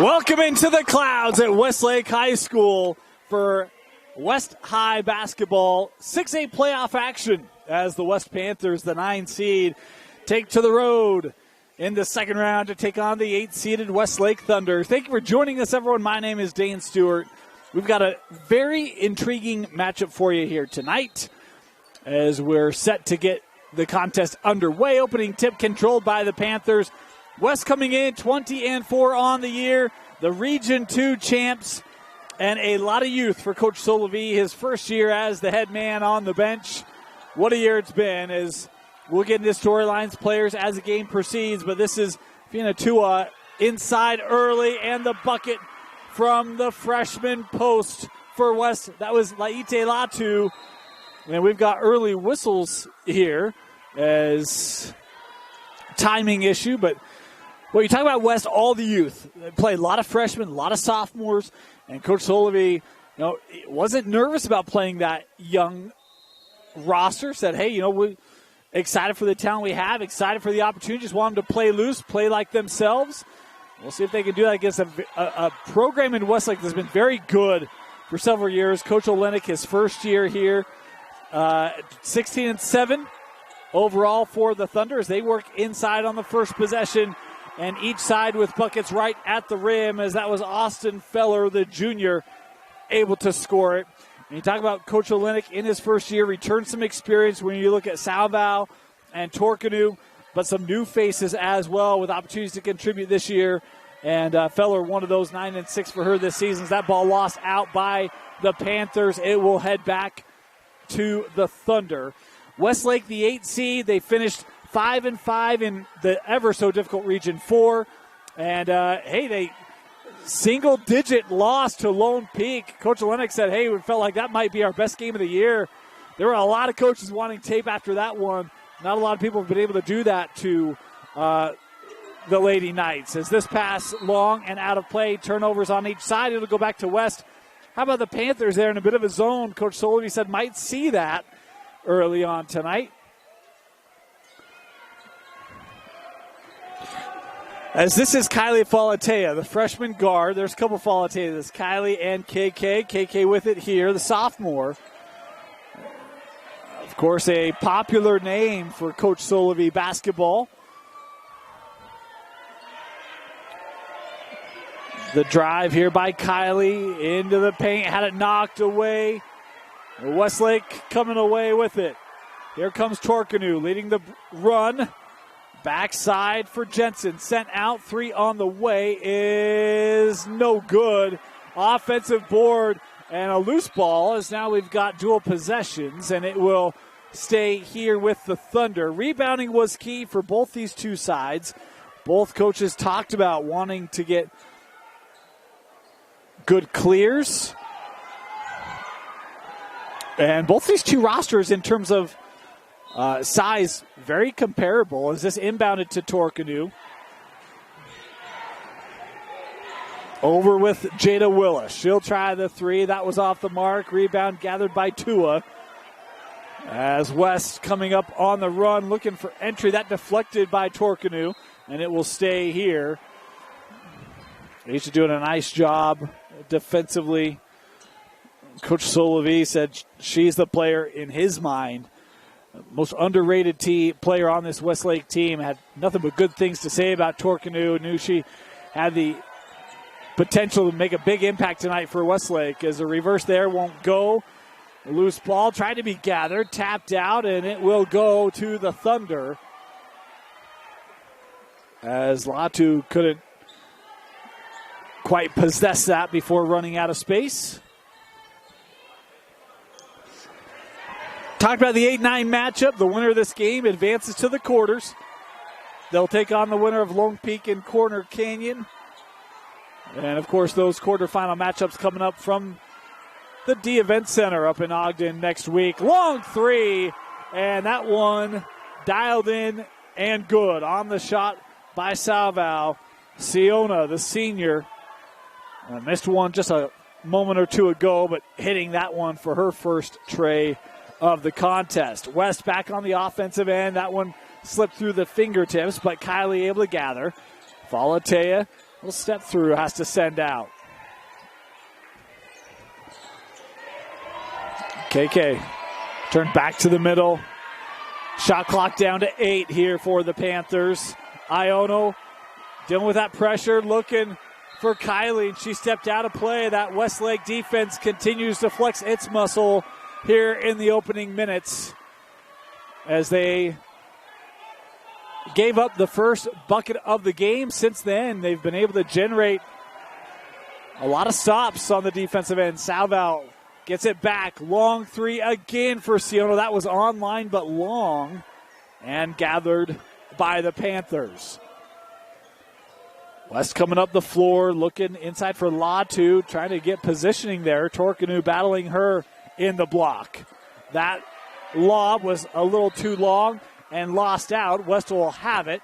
Welcome into the clouds at Westlake High School for West High basketball 6A playoff action as the West Panthers, the 9 seed, take to the road in the second round to take on the 8-seeded Westlake Thunder. Thank you for joining us, everyone. My name is Dane Stewart. We've got a very intriguing matchup for you here tonight as we're set to get the contest underway. Opening tip controlled by the Panthers. West coming in 20-4 on the year, the Region 2 champs, and a lot of youth for Coach Solovey, his first year as the head man on the bench. What a year it's been. As we'll get into storylines, players as the game proceeds, but this is Finatua inside early, and the bucket from the freshman post for West. That was Laite Latu, and we've got early whistles here as timing issue, but well, you talk about West, all the youth. They play a lot of freshmen, a lot of sophomores, and Coach Solovey, wasn't nervous about playing that young roster. Said, hey, we're excited for the talent we have, excited for the opportunity. Just want them to play loose, play like themselves. We'll see if they can do that against a program in Westlake that's been very good for several years. Coach Olenek, his first year here, 16-7 overall for the Thunder as they work inside on the first possession. And each side with buckets right at the rim, as that was Austin Feller, the junior, able to score it. And you talk about Coach Olenek in his first year, returned some experience when you look at Salval and Torkanu, but some new faces as well with opportunities to contribute this year. And Feller, one of those, 9-6 for her this season. As that ball lost out by the Panthers, it will head back to the Thunder. Westlake, the 8 seed, they finished 5-5 in the ever so difficult Region 4. And, they single-digit loss to Lone Peak. Coach Olenek said, hey, we felt like that might be our best game of the year. There were a lot of coaches wanting tape after that one. Not a lot of people have been able to do that to the Lady Knights. As this pass long and out of play, turnovers on each side, it'll go back to West. How about the Panthers there in a bit of a zone? Coach Solovey said might see that early on tonight. As this is Kylie Falatea, the freshman guard. There's a couple Falatea. There's Kylie and KK. KK with it here, the sophomore. Of course, a popular name for Coach Solovey basketball. The drive here by Kylie into the paint. Had it knocked away. Westlake coming away with it. Here comes Torkanu leading the run. Backside for Jensen. Sent out. 3 on the way is no good. Offensive board and a loose ball as now we've got dual possessions, and it will stay here with the Thunder. Rebounding was key for both these two sides. Both coaches talked about wanting to get good clears. And both these two rosters in terms of size, very comparable. As this inbounded to Torkanu. Over with Jada Willis. She'll try the 3. That was off the mark. Rebound gathered by Tua. As West coming up on the run, looking for entry. That deflected by Torkanu, and it will stay here. He's doing a nice job defensively. Coach Solovey said she's the player in his mind. Most underrated player on this Westlake team. Had nothing but good things to say about Torkanu. Knew she had the potential to make a big impact tonight for Westlake. As a reverse there won't go. A loose ball tried to be gathered, tapped out, and it will go to the Thunder. As Latu couldn't quite possess that before running out of space. Talked about the 8-9 matchup. The winner of this game advances to the quarters. They'll take on the winner of Lone Peak and Corner Canyon. And, of course, those quarterfinal matchups coming up from the D Event Center up in Ogden next week. Long 3, and that one dialed in and good. On the shot by Salval. Siona, the senior, missed one just a moment or two ago, but hitting that one for her first tray of the contest. West back on the offensive end. That one slipped through the fingertips, but Kylie able to gather. Falatea little step through, has to send out. KK turned back to the middle. Shot clock down to 8 here for the Panthers. Iono dealing with that pressure, looking for Kylie. She stepped out of play. That Westlake defense continues to flex its muscle here in the opening minutes as they gave up the first bucket of the game. Since then, they've been able to generate a lot of stops on the defensive end. Salval gets it back. Long three again for Siono. That was online but long and gathered by the Panthers. West coming up the floor, looking inside for Latu, trying to get positioning there. Torkanu battling her in the block. That lob was a little too long and lost out. West will have it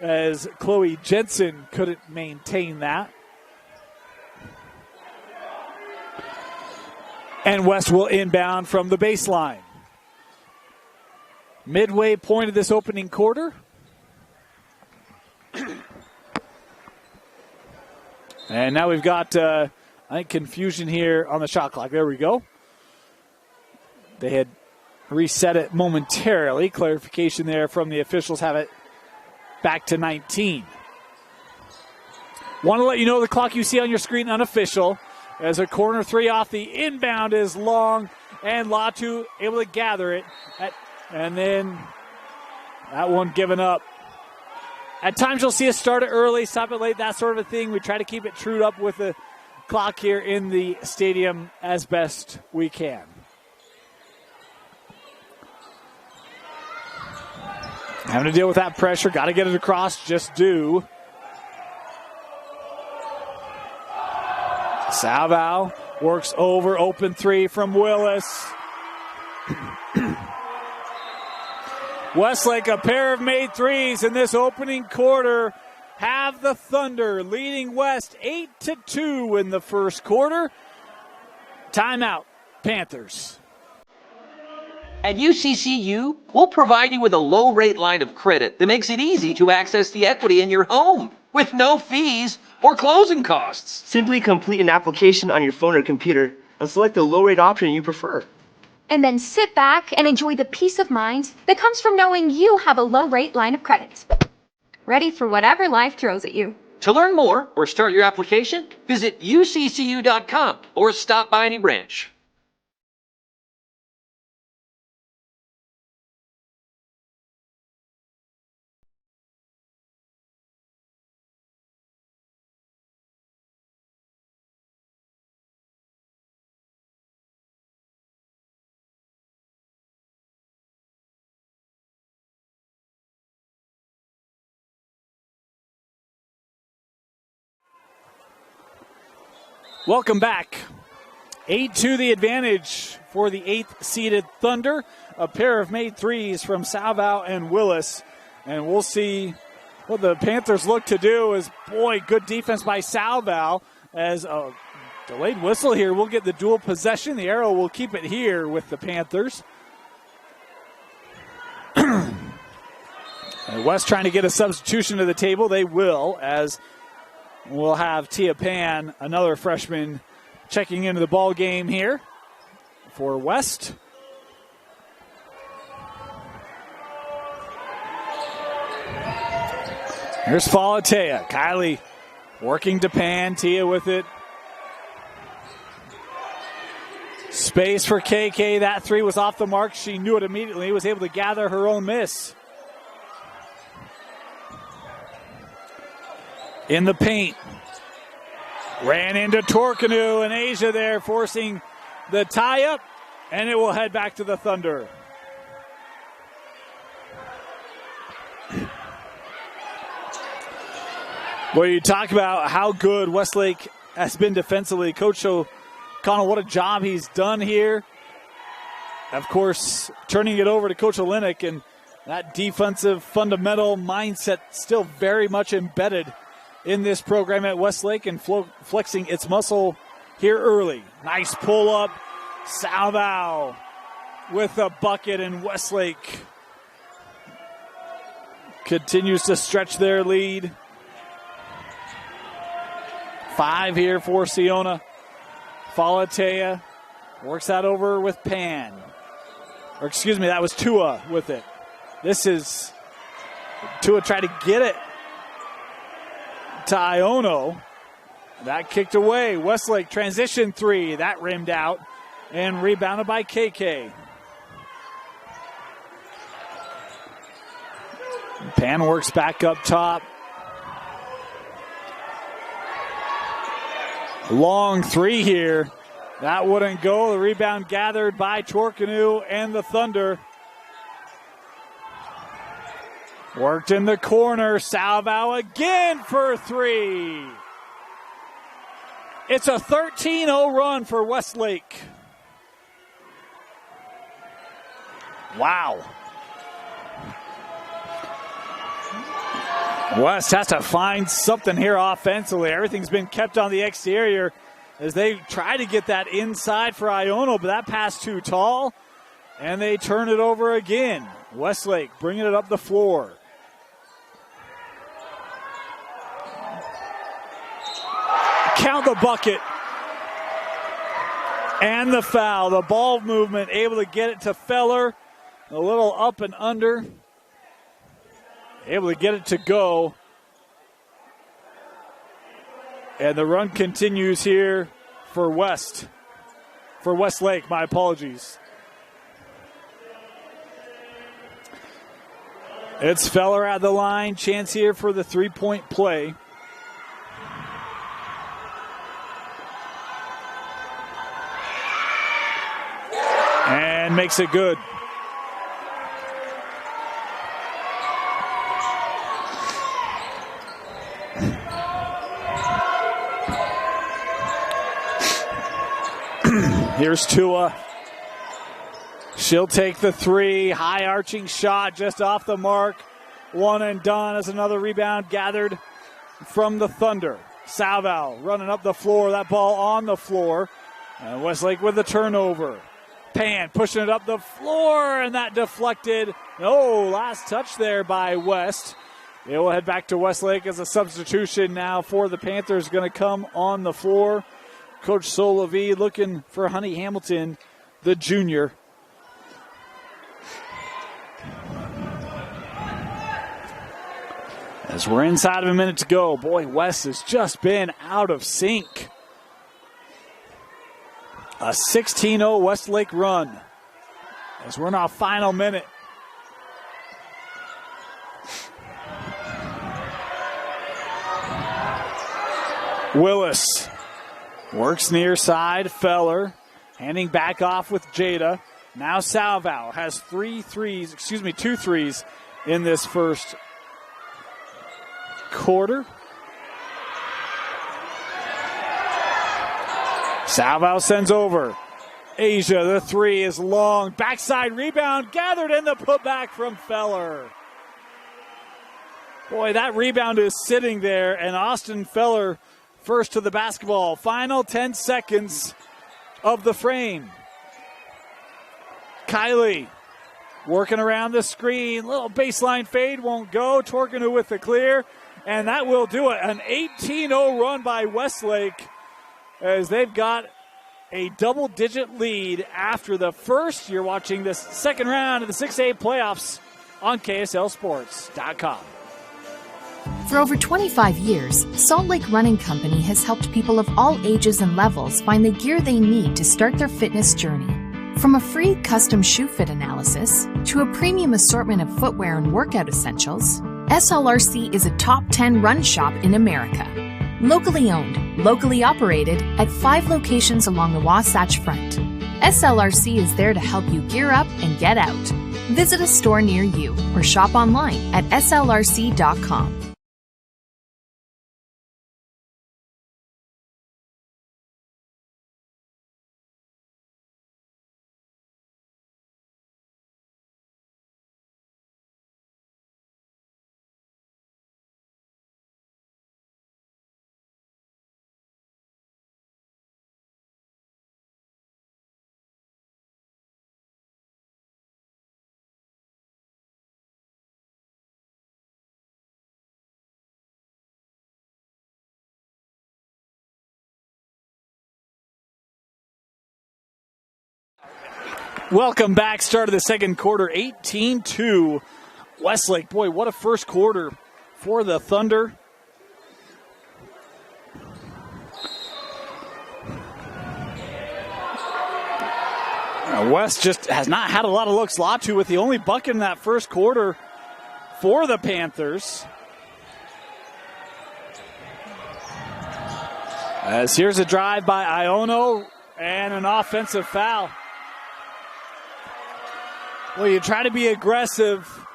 as Chloe Jensen couldn't maintain that. And West will inbound from the baseline. Midway point of this opening quarter. And now we've got, I think, confusion here on the shot clock. There we go. They had reset it momentarily. Clarification there from the officials. Have it back to 19. Want to let you know the clock you see on your screen, unofficial. As a corner three off the inbound is long, and Latu able to gather it. And then that one given up. At times you'll see us start it early, stop it late, that sort of a thing. We try to keep it trued up with the clock here in the stadium as best we can. Having to deal with that pressure, got to get it across, just do. Salval works over, open three from Willis. Westlake, a pair of made threes in this opening quarter, have the Thunder leading West 8-2 in the first quarter. Timeout, Panthers. At UCCU, we'll provide you with a low-rate line of credit that makes it easy to access the equity in your home with no fees or closing costs. Simply complete an application on your phone or computer and select the low-rate option you prefer. And then sit back and enjoy the peace of mind that comes from knowing you have a low-rate line of credit. Ready for whatever life throws at you. To learn more or start your application, visit uccu.com or stop by any branch. Welcome back. 8-2 the advantage for the 8th-seeded Thunder. A pair of made threes from Salval and Willis. And we'll see what the Panthers look to do is, boy, good defense by Salval. As a delayed whistle here, we'll get the dual possession. The arrow will keep it here with the Panthers. And West trying to get a substitution to the table. They will, as we'll have Tia Pan, another freshman, checking into the ball game here for West. Here's Falatea. Kylie working to Pan. Tia with it. Space for KK. That three was off the mark. She knew it immediately. Was able to gather her own miss. In the paint. Ran into Torkanu and Asia there, forcing the tie-up, and it will head back to the Thunder. Well, you talk about how good Westlake has been defensively. Coach O'Connell, what a job he's done here. Of course, turning it over to Coach Olenek, and that defensive fundamental mindset still very much embedded in this program at Westlake and flexing its muscle here early. Nice pull-up. Salval with a bucket, and Westlake continues to stretch their lead. 5 here for Siona. Falatea works that over with Pan. Or excuse me, that was Tua with it. This is Tua tried to get it to Iono. That kicked away. Westlake transition 3. That rimmed out and rebounded by KK. Pan works back up top. Long 3 here. That wouldn't go. The rebound gathered by Torkanu and the Thunder. Worked in the corner. Salvo again for 3. It's a 13-0 run for Westlake. Wow. West has to find something here offensively. Everything's been kept on the exterior as they try to get that inside for Iono, but that pass too tall, and they turn it over again. Westlake bringing it up the floor. Count the bucket. And the foul. The ball movement able to get it to Feller. A little up and under. Able to get it to go. And the run continues here for Westlake, my apologies. It's Feller at the line. Chance here for the three-point play. And makes it good. Here's Tua. She'll take the 3. High arching shot just off the mark. One and done as another rebound gathered from the Thunder. Salvo running up the floor. That ball on the floor. And Westlake with the turnover. Pan pushing it up the floor, and that deflected. No, last touch there by West. They will head back to Westlake as a substitution now for the Panthers going to come on the floor. Coach Solavi looking for Honey Hamilton, the junior. As we're inside of a minute to go, boy, West has just been out of sync. A 16-0 Westlake run as we're in our final minute. Willis works near side. Feller handing back off with Jada. Now Salvo has 2 threes in this first quarter. Salvo sends over. Asia, the 3 is long. Backside rebound gathered in the putback from Feller. Boy, that rebound is sitting there, and Austin Feller first to the basketball. Final 10 seconds of the frame. Kylie working around the screen. Little baseline fade won't go. Torkanu with the clear, and that will do it. An 18-0 run by Westlake, as they've got a double-digit lead after the first. You're watching this second round of the 6A playoffs on KSLSports.com. For over 25 years, Salt Lake Running Company has helped people of all ages and levels find the gear they need to start their fitness journey. From a free custom shoe fit analysis to a premium assortment of footwear and workout essentials, SLRC is a top 10 run shop in America. Locally owned, locally operated at 5 locations along the Wasatch Front. SLRC is there to help you gear up and get out. Visit a store near you or shop online at slrc.com. Welcome back. Start of the second quarter, 18-2. Westlake, boy, what a first quarter for the Thunder. West just has not had a lot of looks. Latu with the only bucket in that first quarter for the Panthers. As here's a drive by Iono and an offensive foul. Well, you try to be aggressive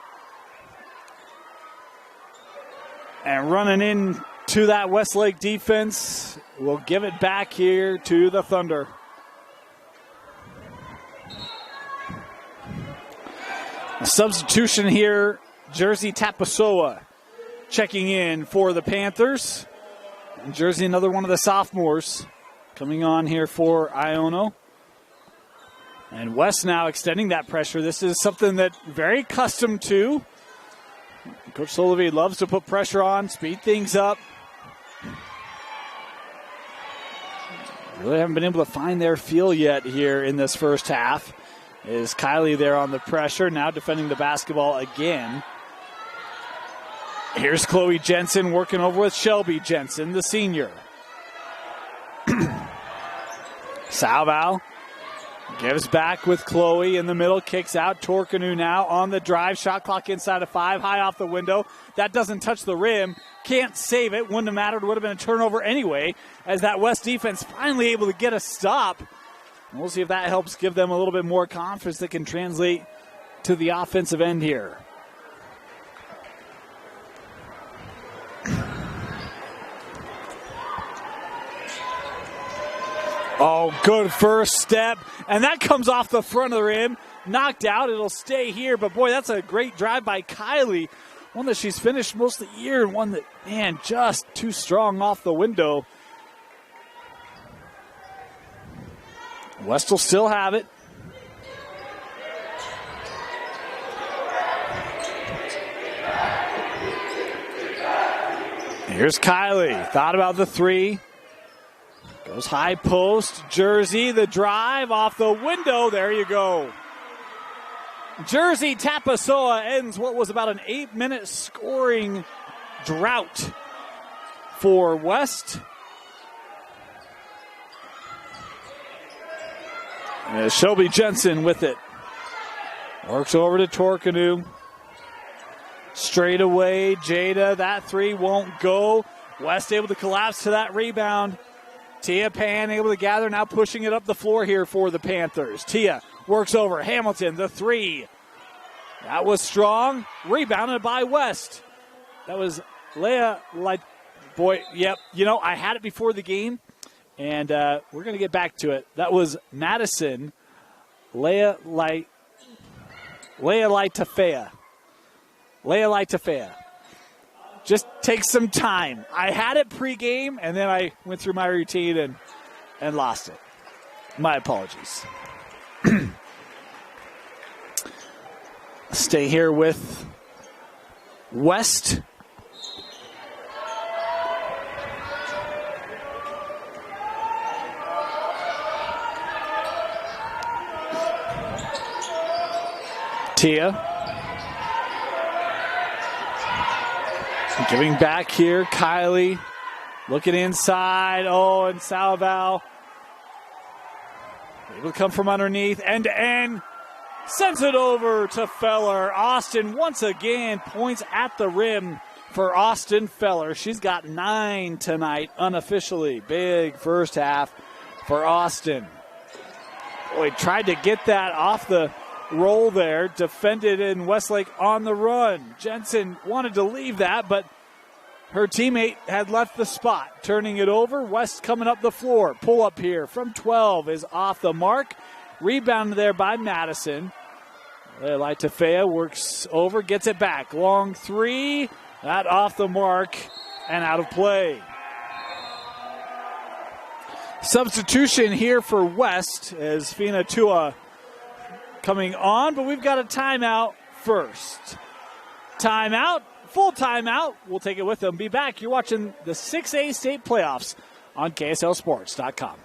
and running into that Westlake defense. We'll give it back here to the Thunder. A substitution here, Jersey Tapasoa checking in for the Panthers. And Jersey, another one of the sophomores coming on here for Iono. And West now extending that pressure. This is something that very accustomed to. Coach Solovey loves to put pressure on, speed things up. Really haven't been able to find their feel yet here in this first half. Is Kylie there on the pressure, now defending the basketball again. Here's Chloe Jensen working over with Shelby Jensen, the senior. Salval gives back with Chloe in the middle, kicks out. Torkanu now on the drive, shot clock inside of 5, high off the window. That doesn't touch the rim, can't save it, wouldn't have mattered, would have been a turnover anyway, as that West defense finally able to get a stop. We'll see if that helps give them a little bit more confidence that can translate to the offensive end here. Oh, good first step. And that comes off the front of the rim. Knocked out. It'll stay here. But, boy, that's a great drive by Kylie. One that she's finished most of the year and one that, man, just too strong off the window. West will still have it. Here's Kylie. Thought about the three. Goes high post. Jersey, the drive off the window. There you go. Jersey Tapasoa ends what was about an 8-minute scoring drought for West. Shelby Jensen with it. Works over to Torkanu. Straight away, Jada. That three won't go. West able to collapse to that rebound. Tia Pan able to gather, now pushing it up the floor here for the Panthers. Tia works over Hamilton, the three. That was strong. Rebounded by West. That was Leah Light. Boy, yep. You know, I had it before the game. And we're going to get back to it. That was Madison, Leah Tafea. Just take some time. I had it pregame, and then I went through my routine and lost it. My apologies. Stay here with West. Tia. Giving back here, Kylie. Looking inside. Oh, and Salval. Able to come from underneath. End to end. Sends it over to Feller. Austin once again points at the rim for Austin Feller. She's got 9 tonight unofficially. Big first half for Austin. Boy, tried to get that off the roll there, defended in Westlake on the run. Jensen wanted to leave that, but her teammate had left the spot. Turning it over, West coming up the floor. Pull up here from 12 is off the mark. Rebounded there by Madison. Light Tafea works over, gets it back. Long three, that off the mark and out of play. Substitution here for West as Fina Tua coming on, but we've got a timeout first. Timeout, full timeout. We'll take it with them. Be back. You're watching the 6A state playoffs on KSLSports.com.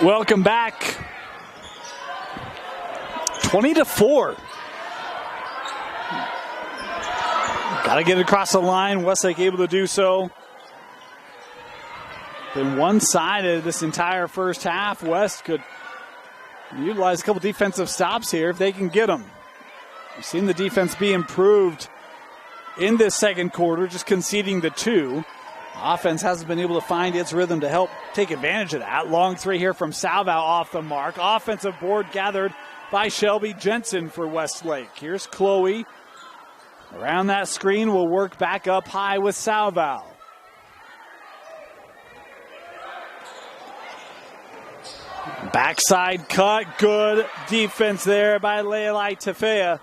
Welcome back. 20-4. Got to get it across the line. Westlake able to do so. Been one-sided this entire first half. West could utilize a couple defensive stops here if they can get them. We've seen the defense be improved in this second quarter, just conceding the 2. Offense hasn't been able to find its rhythm to help take advantage of that. Long 3 here from Salvow off the mark. Offensive board gathered by Shelby Jensen for Westlake. Here's Chloe. Around that screen, will work back up high with Salvow. Backside cut. Good defense there by Leilai Tefea.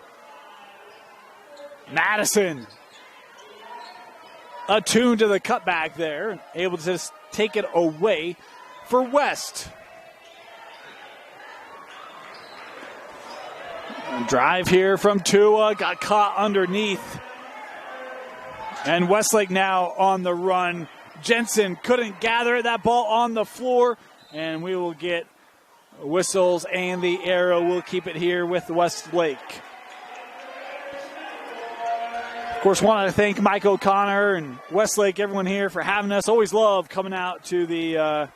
Madison attuned to the cutback there. Able to just take it away for West. Drive here from Tua. Got caught underneath. And Westlake now on the run. Jensen couldn't gather that ball on the floor. And we will get whistles and the arrow. We'll keep it here with Westlake. Of course, want to thank Mike O'Connor and Westlake, everyone here for having us. Always love coming out to the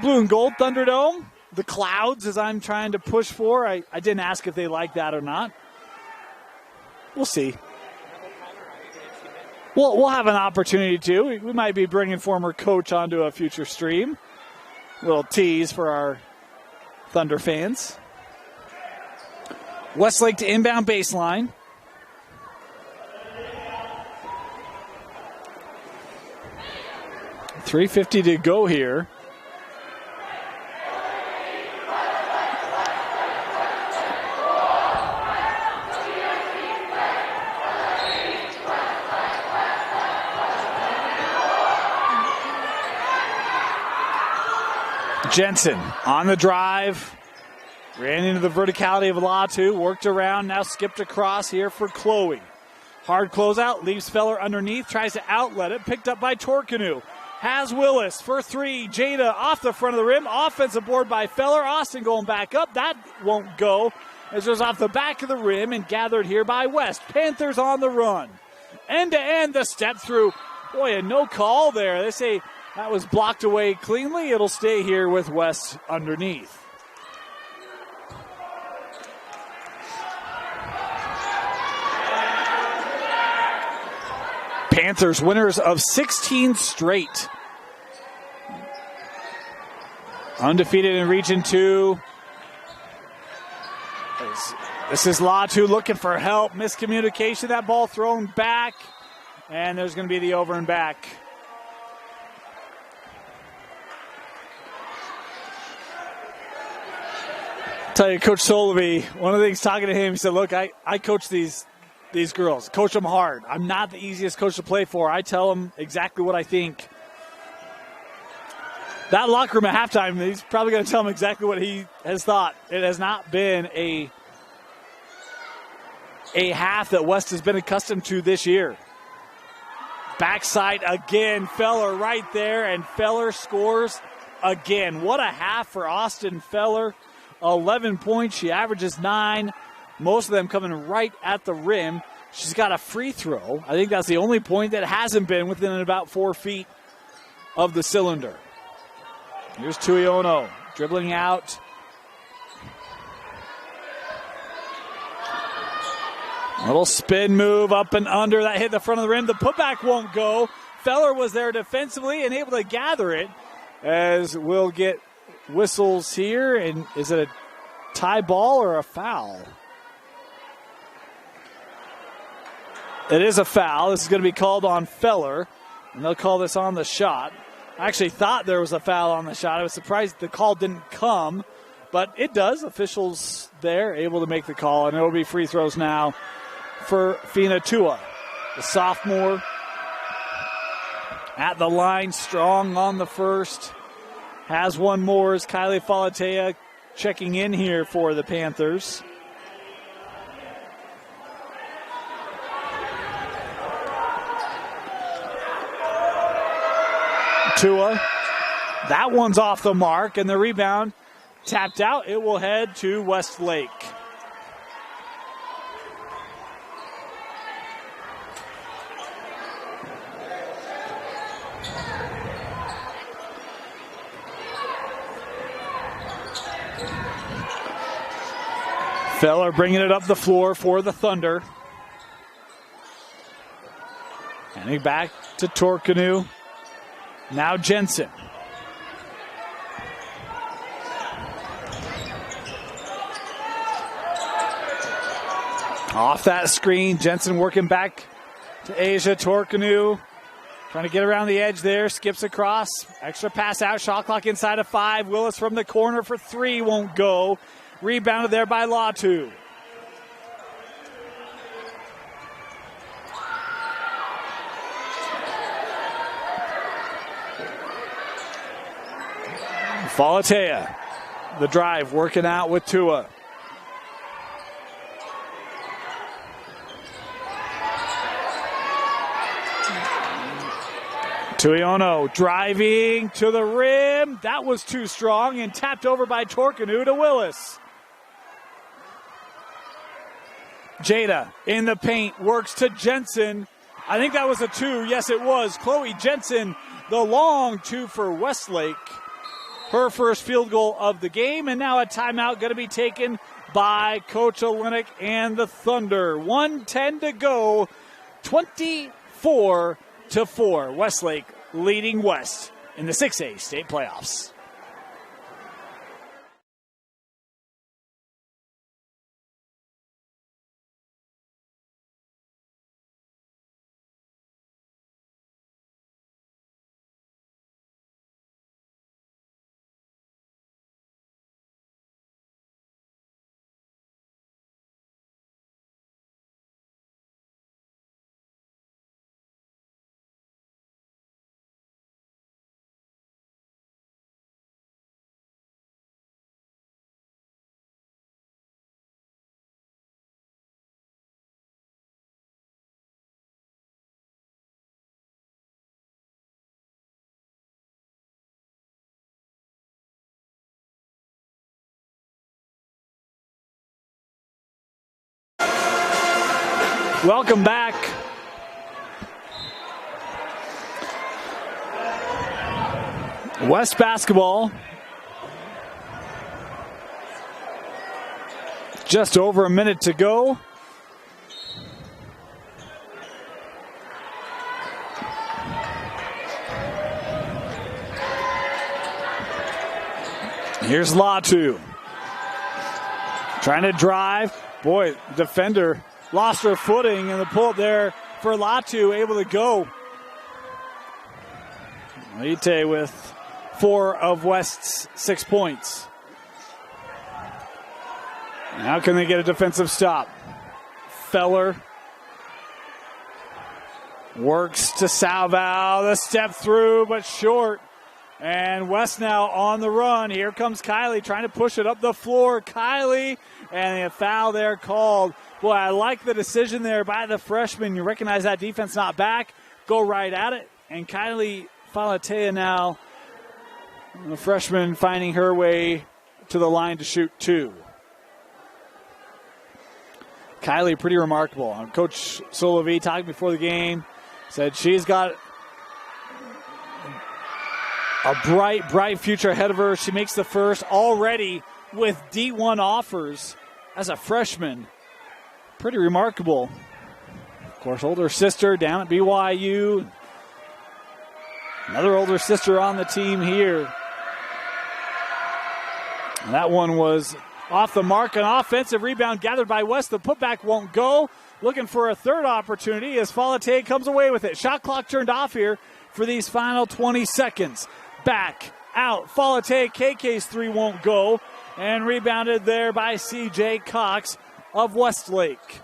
blue and gold Thunderdome. The clouds, as I'm trying to push for. I didn't ask if they like that or not. We'll see. We'll have an opportunity to. We might be bringing former coach onto a future stream. Little tease for our Thunder fans. Westlake to inbound baseline. .350 to go here. Jensen on the drive. Ran into the verticality of Latu. Worked around. Now skipped across here for Chloe. Hard closeout. Leaves Feller underneath. Tries to outlet it. Picked up by Torkanu. Has Willis for 3. Jada off the front of the rim. Offensive board by Feller. Austin going back up. That won't go. As it was off the back of the rim and gathered here by West. Panthers on the run. End to end the step through. Boy, a no call there. They say that was blocked away cleanly. It'll stay here with West underneath. Panthers winners of 16 straight. Undefeated in Region 2. This is Latu looking for help. Miscommunication. That ball thrown back. And there's going to be the over and back. Tell you, Coach Solovey, one of the things talking to him, he said, look, I coach these girls. Coach them hard. I'm not the easiest coach to play for. I tell them exactly what I think. That locker room at halftime, he's probably going to tell them exactly what he has thought. It has not been a half that West has been accustomed to this year. Backside again. Feller right there, and Feller scores again. What a half for Austin Feller. 11 points. She averages 9. Most of them coming right at the rim. She's got a free throw. I think that's the only point that hasn't been within about 4 feet of the cylinder. Here's Tuiono dribbling out. A little spin move up and under. That hit the front of the rim. The putback won't go. Feller was there defensively and able to gather it, as we'll get whistles here. And is it a tie ball or a foul? It is a foul. This is going to be called on Feller, and they'll call this on the shot. I actually thought there was a foul on the shot. I was surprised the call didn't come, but it does. Officials there able to make the call, and it will be free throws now for Fina Tua, the sophomore at the line, strong on the first. Has one more as Kylie Falatea checking in here for the Panthers. Tua That one's off the mark, and the rebound tapped out. It will head to Westlake. Feller bringing it up the floor for the Thunder. Handing back to Torkanu. Now Jensen. Off that screen, Jensen working back to Asia. Torkanu trying to get around the edge there. Skips across. Extra pass out. Shot clock inside of 5. Willis from the corner for 3. Won't go. Rebounded there by Latu. Falatea, the drive, working out with Tua. Tuiono driving to the rim. That was too strong and tapped over by Torkanu to Willis. Jada in the paint, works to Jensen. I think that was a 2. Yes, it was. Chloe Jensen, the long 2 for Westlake. Her first field goal of the game, and now a timeout going to be taken by Coach Olenek and the Thunder. 1:10 to go, 24-4. Westlake leading West in the 6A state playoffs. Welcome back. West basketball. Just over a minute to go. Here's Latu. Trying to drive. Boy, defender lost her footing, and the pull up there for Latu, able to go. Leite with 4 of West's 6 points. How can they get a defensive stop? Feller works to Salval. The step through, but short. And West now on the run. Here comes Kylie trying to push it up the floor. Kylie, and a foul there called. Boy, I like the decision there by the freshman. You recognize that defense not back. Go right at it. And Kylie Falatea now, the freshman, finding her way to the line to shoot 2. Kylie, pretty remarkable. Coach Solovi talking before the game, said she's got a bright future ahead of her. She makes the first already with D1 offers as a freshman. Pretty remarkable. Of course, older sister down at BYU. Another older sister on the team here. And that one was off the mark. An offensive rebound gathered by West. The putback won't go. Looking for a third opportunity as Falatea comes away with it. Shot clock turned off here for these final 20 seconds. Back, out. Falatea, KK's 3 won't go. And rebounded there by CJ Cox of Westlake.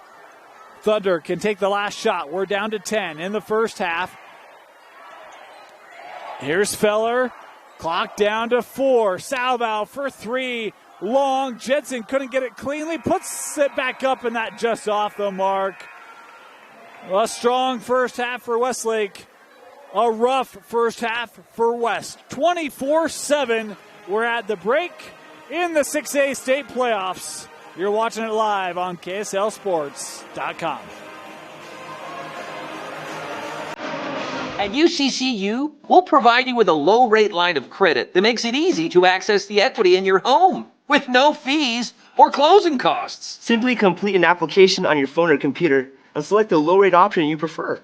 Thunder can take the last shot. We're down to 10 in the first half. Here's Feller. Clock down to 4. Salval for 3. Long. Jensen couldn't get it cleanly. Puts it back up, and that just off the mark. A strong first half for Westlake. a rough first half for West. 24-7. We're at the break in the 6A state playoffs. You're watching it live on KSLSports.com. At UCCU, we'll provide you with a low-rate line of credit that makes it easy to access the equity in your home with no fees or closing costs. Simply complete an application on your phone or computer and select the low-rate option you prefer.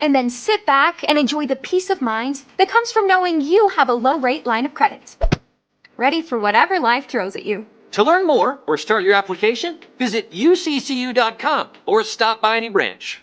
And then sit back and enjoy the peace of mind that comes from knowing you have a low-rate line of credit. Ready for whatever life throws at you. To learn more or start your application, visit uccu.com or stop by any branch.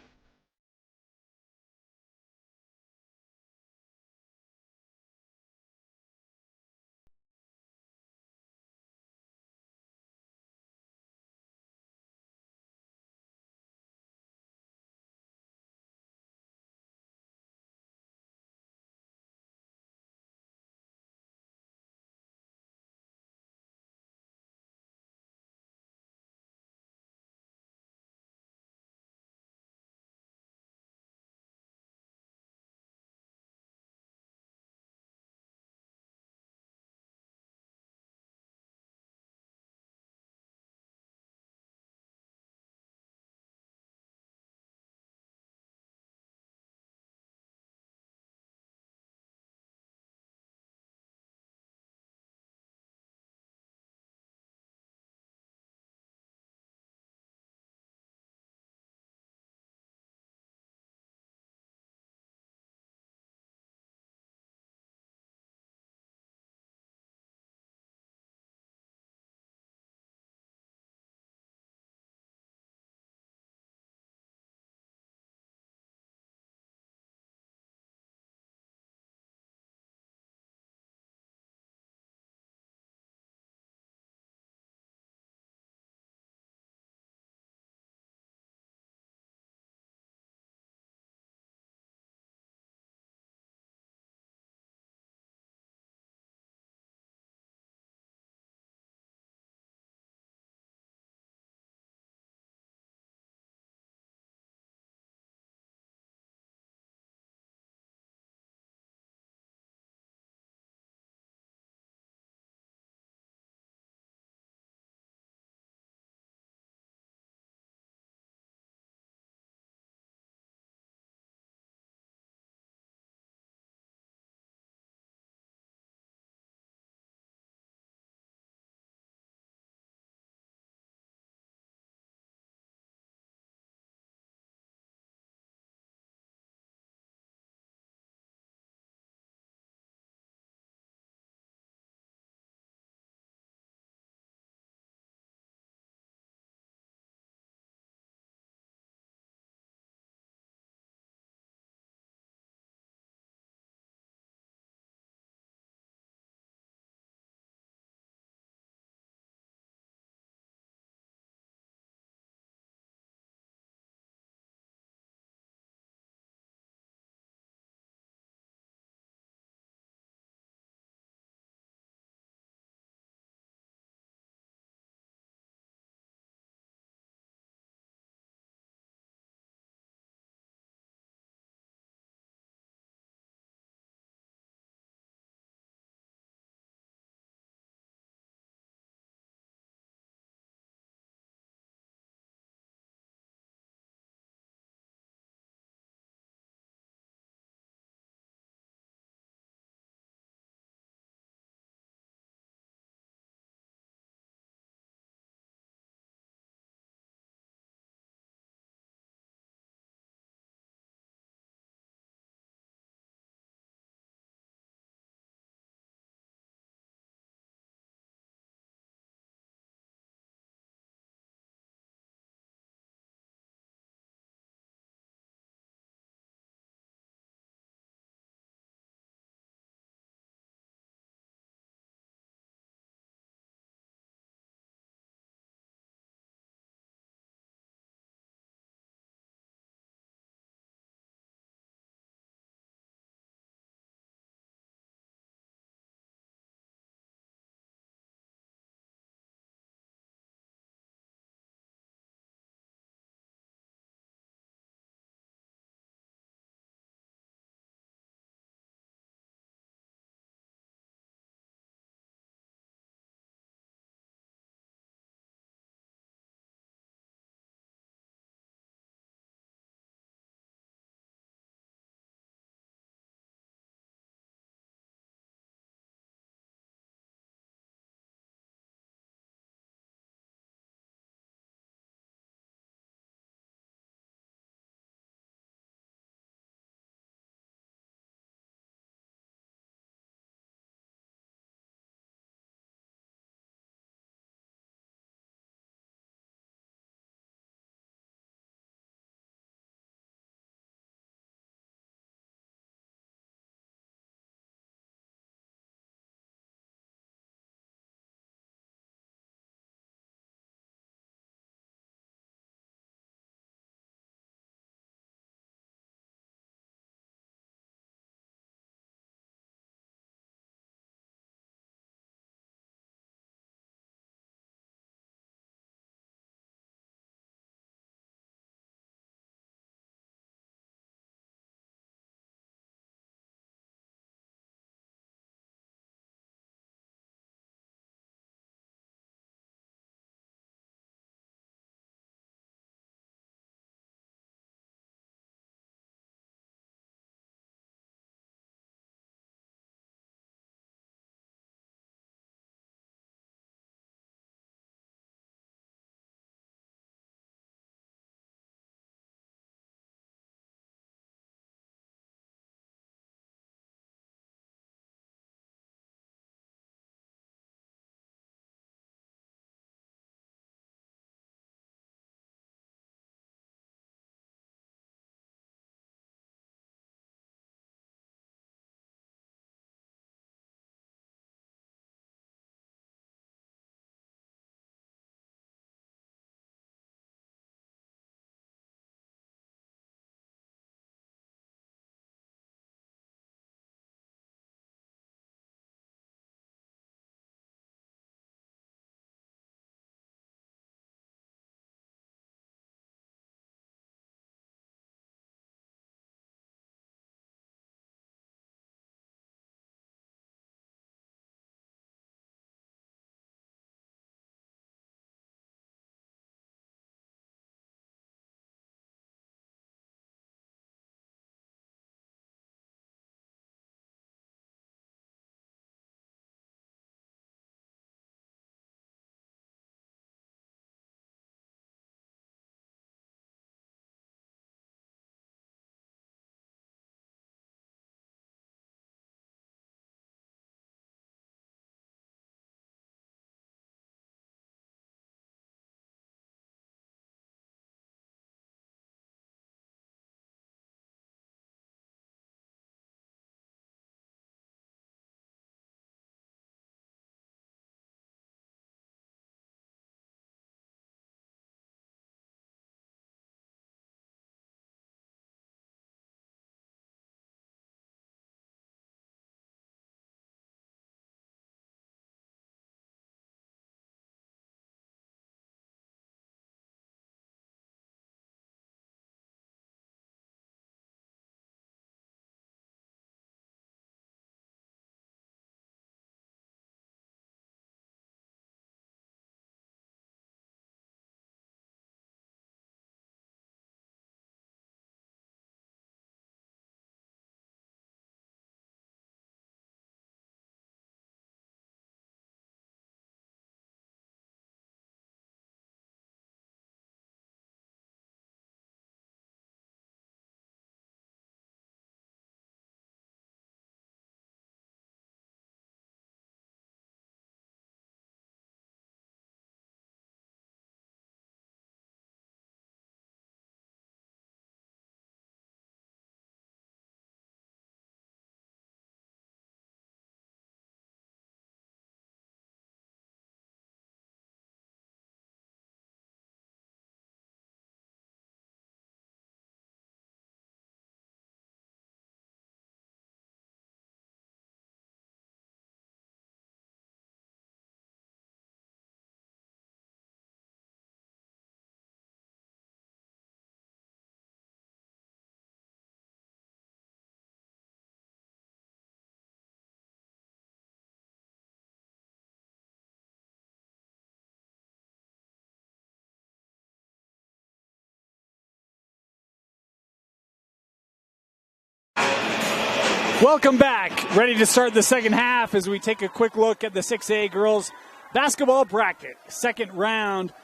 Welcome back. Ready to start the second half as we take a quick look at the 6A girls basketball bracket. Second round,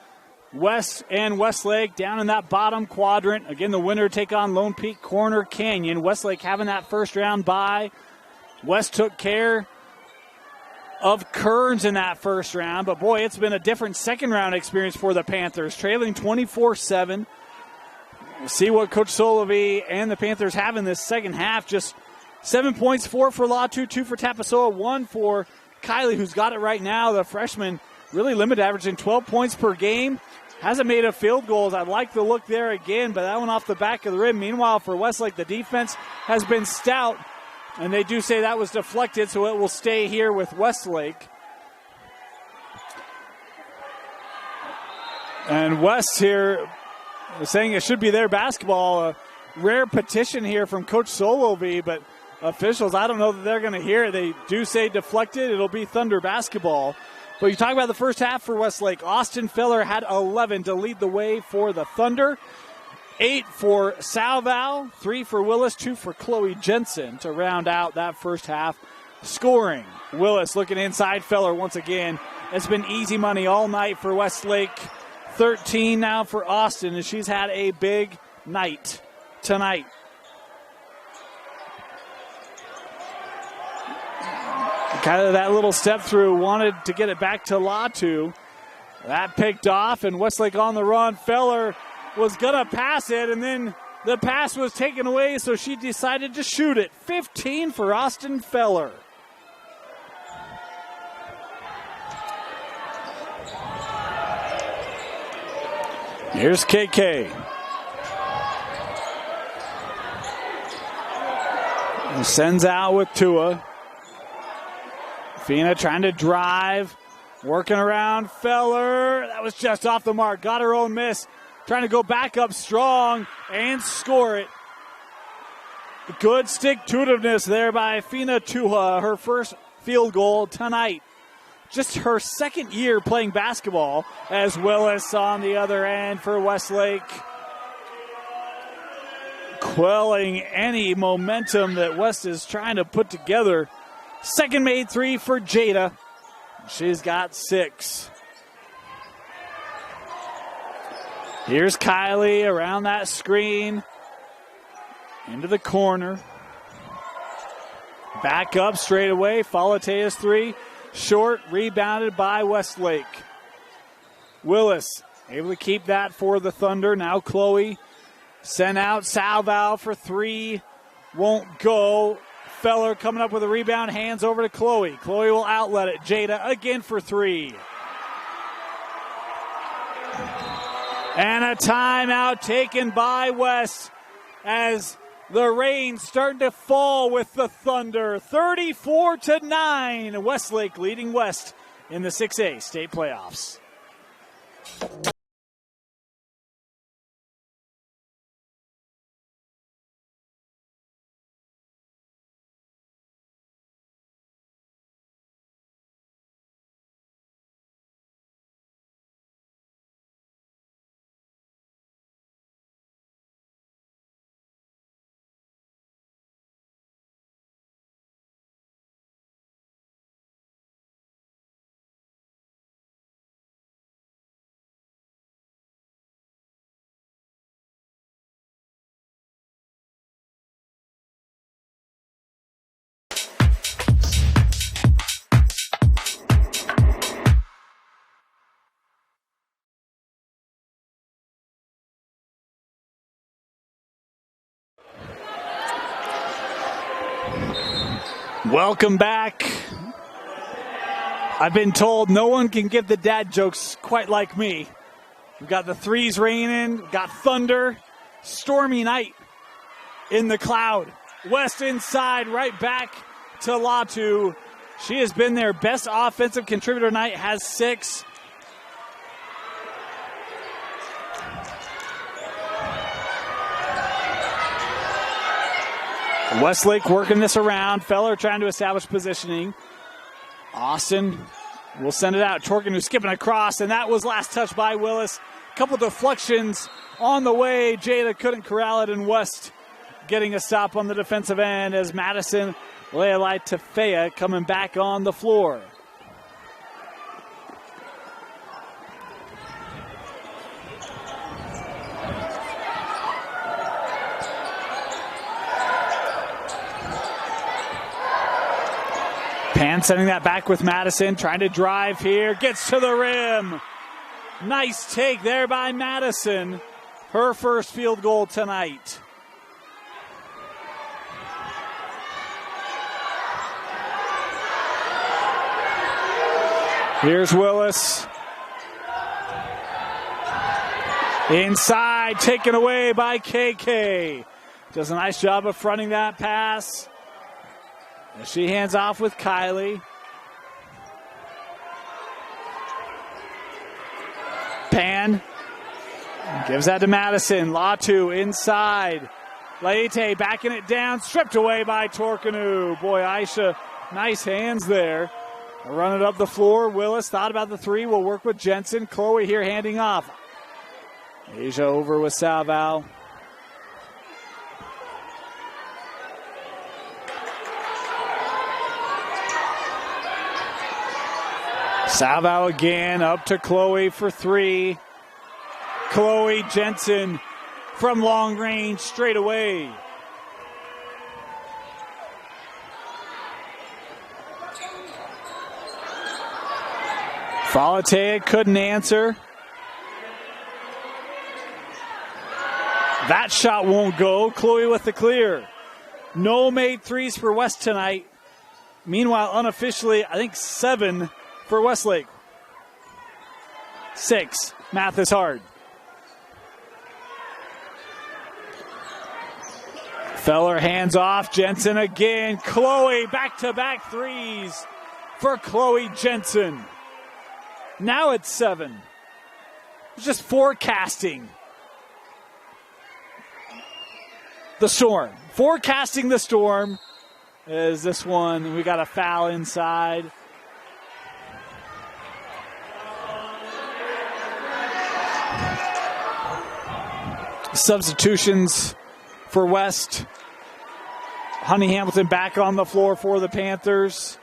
West and Westlake down in that bottom quadrant. Again, the winner take on Lone Peak Corner Canyon. Westlake having that first round bye. West took care of Kearns in that first round, but boy, it's been a different second round experience for the Panthers, trailing 24-7. We'll see what Coach Solovey and the Panthers have in this second half. Just 7 points, 4 for Latu, 2 for Tapasoa, 1 for Kylie, who's got it right now. The freshman really limited, averaging 12 points per game. Hasn't made a field goal. I like the look there again, but that one off the back of the rim. Meanwhile, for Westlake, the defense has been stout, and they do say that was deflected, so it will stay here with Westlake. And West here saying it should be their basketball. A rare petition here from Coach Solovey, but officials, I don't know that they're going to hear it. They do say deflected. It'll be Thunder basketball. But you talk about the first half for Westlake. Austin Feller had 11 to lead the way for the Thunder. 8 for Salval, 3 for Willis, 2 for Chloe Jensen to round out that first half scoring. Willis looking inside Feller once again. It's been easy money all night for Westlake. 13 now for Austin, and she's had a big night tonight. Kind of that little step through, wanted to get it back to Latu. That picked off, and Westlake on the run. Feller was going to pass it, and then the pass was taken away, so she decided to shoot it. 15 for Austin Feller. Here's KK. And sends out with Tua. Fina trying to drive, working around Feller. That was just off the mark. Got her own miss. Trying to go back up strong and score it. Good stick-to-itiveness there by Fina Tua. Her first field goal tonight. Just her second year playing basketball, as Willis on the other end for Westlake. Quelling any momentum that West is trying to put together. Second made 3 for Jada. She's got 6. Here's Kylie around that screen. Into the corner. Back up straight away. Falatea's 3. Short, rebounded by Westlake. Willis able to keep that for the Thunder. Now Chloe sent out. Salval for 3. Won't go. Feller coming up with a rebound, hands over to Chloe. Chloe will outlet it. Jada again for 3. And a timeout taken by West as the rain's starting to fall with the Thunder. 34-9. Westlake leading West in the 6A state playoffs. Welcome back. I've been told no one can give the dad jokes quite like me. We've got the threes raining, got thunder, stormy night in the cloud. West inside, right back to Latu. She has been their best offensive contributor tonight, has 6. Westlake working this around. Feller trying to establish positioning. Austin will send it out. Torkin who's skipping across, and that was last touch by Willis. A couple deflections on the way. Jada couldn't corral it, and West getting a stop on the defensive end as Madison Lealai Tefea coming back on the floor. Pan sending that back with Madison, trying to drive here, gets to the rim. Nice take there by Madison. Her first field goal tonight. Here's Willis. Inside, taken away by KK. Does a nice job of fronting that pass. As she hands off with Kylie. Pan gives that to Madison. Latu inside. Leite backing it down. Stripped away by Torkanu. Boy, Aisha, nice hands there. Run it up the floor. Willis thought about the three. Will work with Jensen. Chloe here handing off. Asia over with Salval. Salvo again, up to Chloe for three. Chloe Jensen from long range straight away. Falatea couldn't answer. That shot won't go. Chloe with the clear. No made threes for West tonight. Meanwhile, unofficially, I think 7 for Westlake. 6. Math is hard. Feller hands off. Jensen again. Chloe back-to-back threes for Chloe Jensen. Now it's 7. It's just forecasting the storm. Forecasting the storm is this one. We got a foul inside. Substitutions for West. Honey Hamilton back on the floor for the Panthers.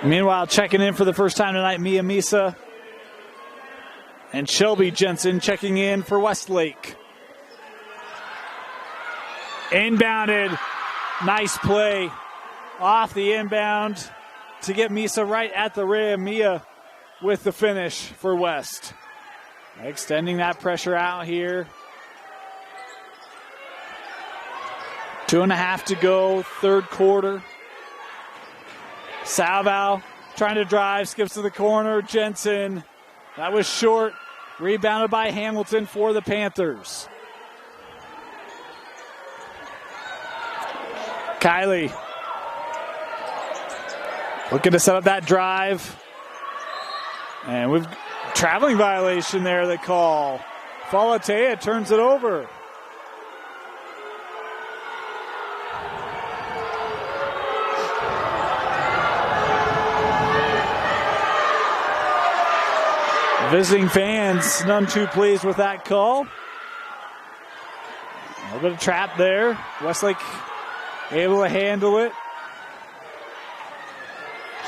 Meanwhile, checking in for the first time tonight, Mia Misa and Shelby Jensen checking in for Westlake. Inbounded. Nice play off the inbound to get Misa right at the rim. Mia with the finish for West. Extending that pressure out here. 2.5 to go, third quarter. Salval trying to drive, skips to the corner. Jensen, that was short. Rebounded by Hamilton for the Panthers. Kylie looking to set up that drive. And we've traveling violation there, they call. Falatea turns it over. Visiting fans, none too pleased with that call. A little bit of trap there. Westlake able to handle it.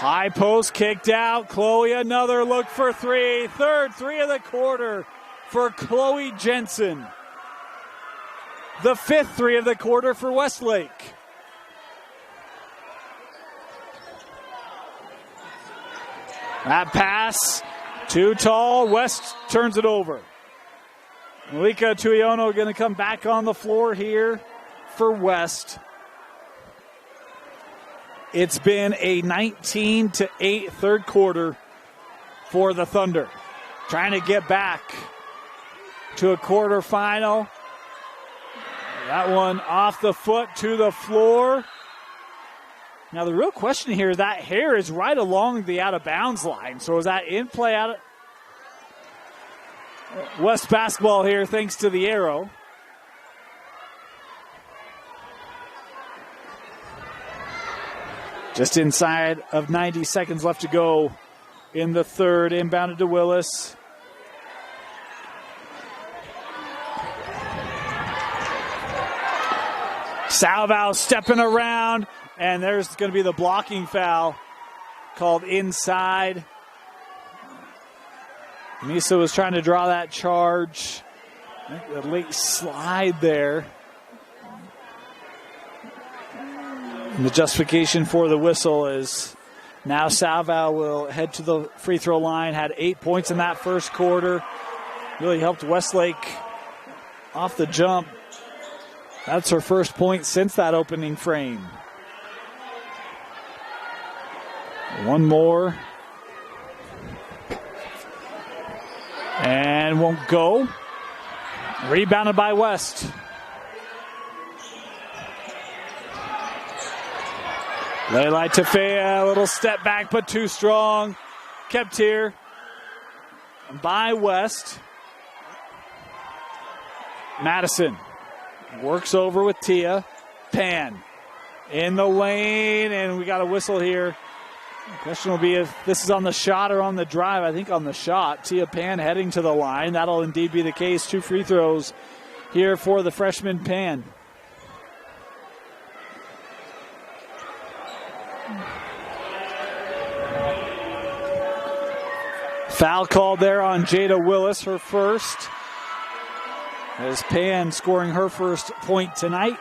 High post kicked out. Chloe another look for three. Third three of the quarter for Chloe Jensen. The 5th three of the quarter for Westlake. That pass. Too tall. West turns it over. Malika Tuiono going to come back on the floor here for West. It's been a 19-8 third quarter for the Thunder. Trying to get back to a quarterfinal. That one off the foot to the floor. Now the real question here is that hair is right along the out-of-bounds line. So is that in play out of West basketball here thanks to the arrow. Just inside of 90 seconds left to go in the third. Inbounded to Willis. Salvo stepping around, and there's going to be the blocking foul called inside. Misa was trying to draw that charge. I think the late slide there. And the justification for the whistle is now Salvo will head to the free throw line. Had 8 points in that first quarter. Really helped Westlake off the jump. That's her first point since that opening frame. One more. And won't go. Rebounded by West. Leilai Tefea, a little step back, but too strong. Kept here by West. Madison works over with Tia. Pan in the lane, and we got a whistle here. The question will be if this is on the shot or on the drive. I think on the shot. Tia Pan heading to the line. That'll indeed be the case. 2 free throws here for the freshman Pan. Foul called there on Jada Willis, her first. As Pan scoring her first point tonight.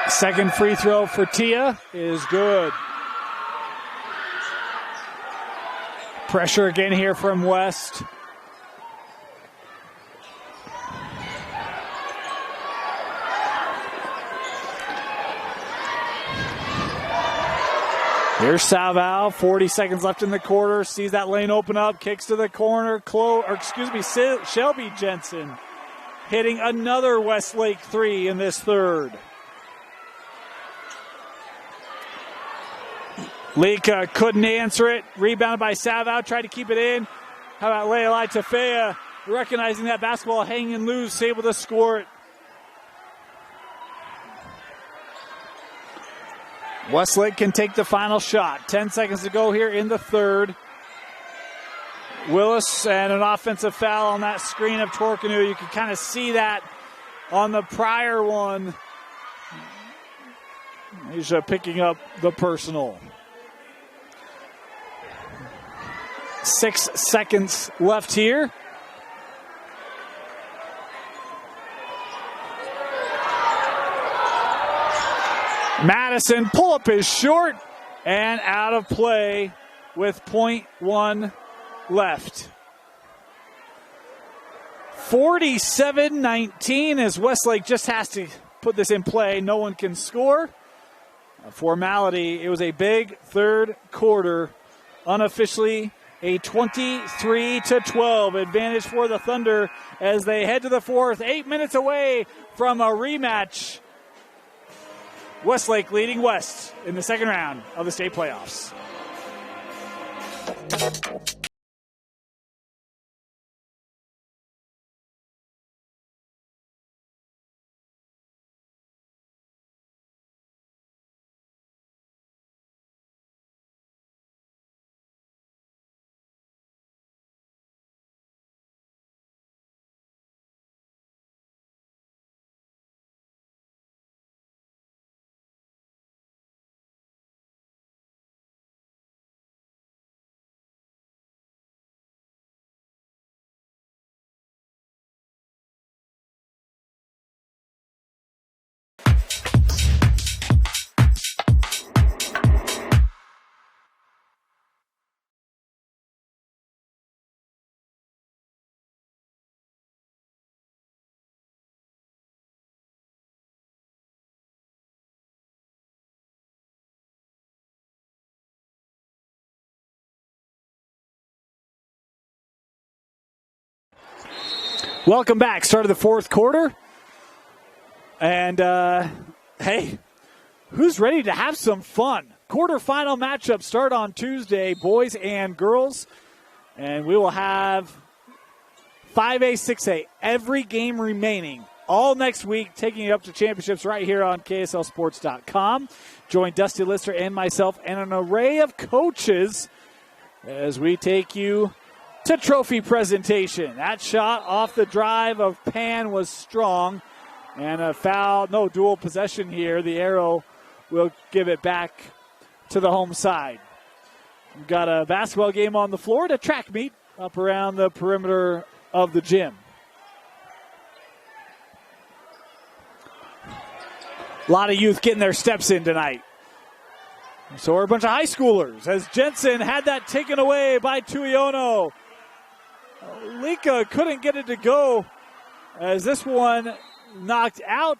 Second free throw for Tia is good. Pressure again here from West. Here's Salvo, 40 seconds left in the quarter, sees that lane open up, kicks to the corner, Shelby Jensen hitting another Westlake three in this third. Lika couldn't answer it, rebounded by Salvo, tried to keep it in. How about Leilai Tefea recognizing that basketball hanging loose, able to score it. Westlake can take the final shot. 10 seconds to go here in the third. Willis and an offensive foul on that screen of Torkanu. You can kind of see that on the prior one. Asia picking up the personal. 6 seconds left here. Madison pull-up is short and out of play with .1 left. 47-19 as Westlake just has to put this in play. No one can score. A formality. It was a big third quarter. Unofficially a 23-12 advantage for the Thunder as they head to the fourth. 8 minutes away from a rematch. Westlake leading West in the second round of the state playoffs. Welcome back. Start of the fourth quarter. And, hey, who's ready to have some fun? Quarterfinal matchups start on Tuesday, boys and girls. And we will have 5A, 6A, every game remaining all next week, taking it up to championships right here on KSLSports.com. Join Dusty Lister and myself and an array of coaches as we take you to trophy presentation. That shot off the drive of Pan was strong. And a foul, no dual possession here. The arrow will give it back to the home side. We've got a basketball game on the floor at a track meet up around the perimeter of the gym. A lot of youth getting their steps in tonight. So we're a bunch of high schoolers as Jensen had that taken away by Tuiono. Lika couldn't get it to go as this one knocked out,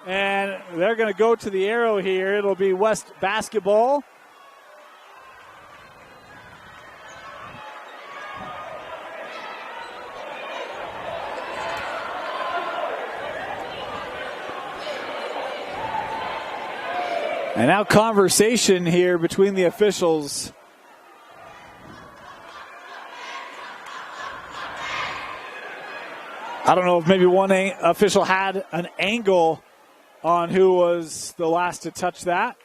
and they're going to go to the arrow here. It'll be West basketball. And now conversation here between the officials. I don't know if maybe one official had an angle on who was the last to touch that.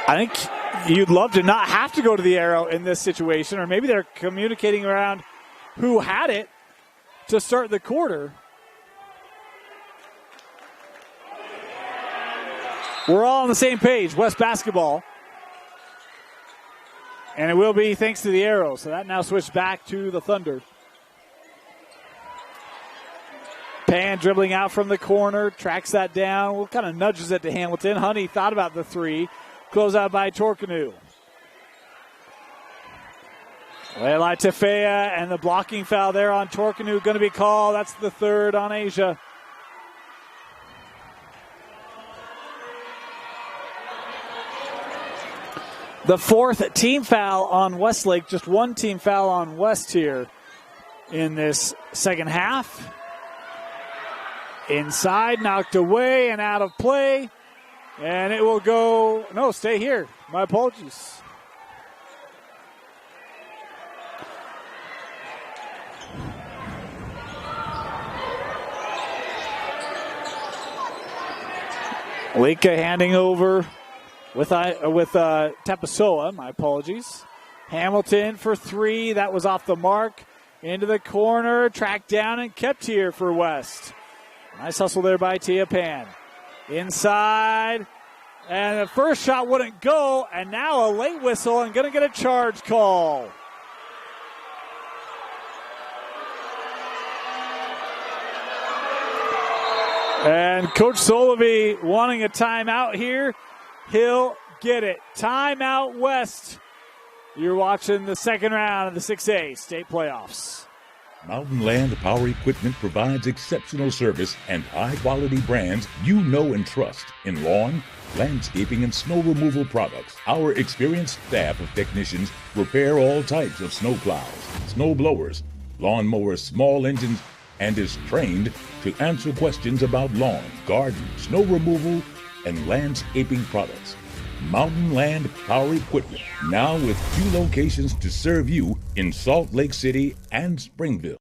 I think you'd love to not have to go to the arrow in this situation, or maybe they're communicating around who had it to start the quarter. We're all on the same page, West basketball. And it will be thanks to the arrow. So that now switched back to the Thunder. Pan dribbling out from the corner, tracks that down. Well, kind of nudges it to Hamilton. Honey thought about the three. Close out by Torkanu. Leilai Tefea and the blocking foul there on Torkanu going to be called. That's the third on Asia. The fourth team foul on Westlake. Just one team foul on West here in this second half. Inside, knocked away and out of play. And it will go, no, stay here. My apologies. Lika handing over with Tepesoa, my apologies. Hamilton for three, that was off the mark. Into the corner, tracked down and kept here for West. Nice hustle there by Tia Pan. Inside, and the first shot wouldn't go, and now a late whistle and going to get a charge call. And Coach Solovey wanting a timeout here. He'll get it. Timeout West. You're watching the second round of the 6A state playoffs. Mountain Land Power Equipment provides exceptional service and high-quality brands you know and trust in lawn, landscaping, and snow removal products. Our experienced staff of technicians repair all types of snow plows, snow blowers, lawn mowers, small engines, and is trained to answer questions about lawn, garden, snow removal, and landscaping products. Mountain Land Power Equipment, now with 2 locations to serve you in Salt Lake City and Springville.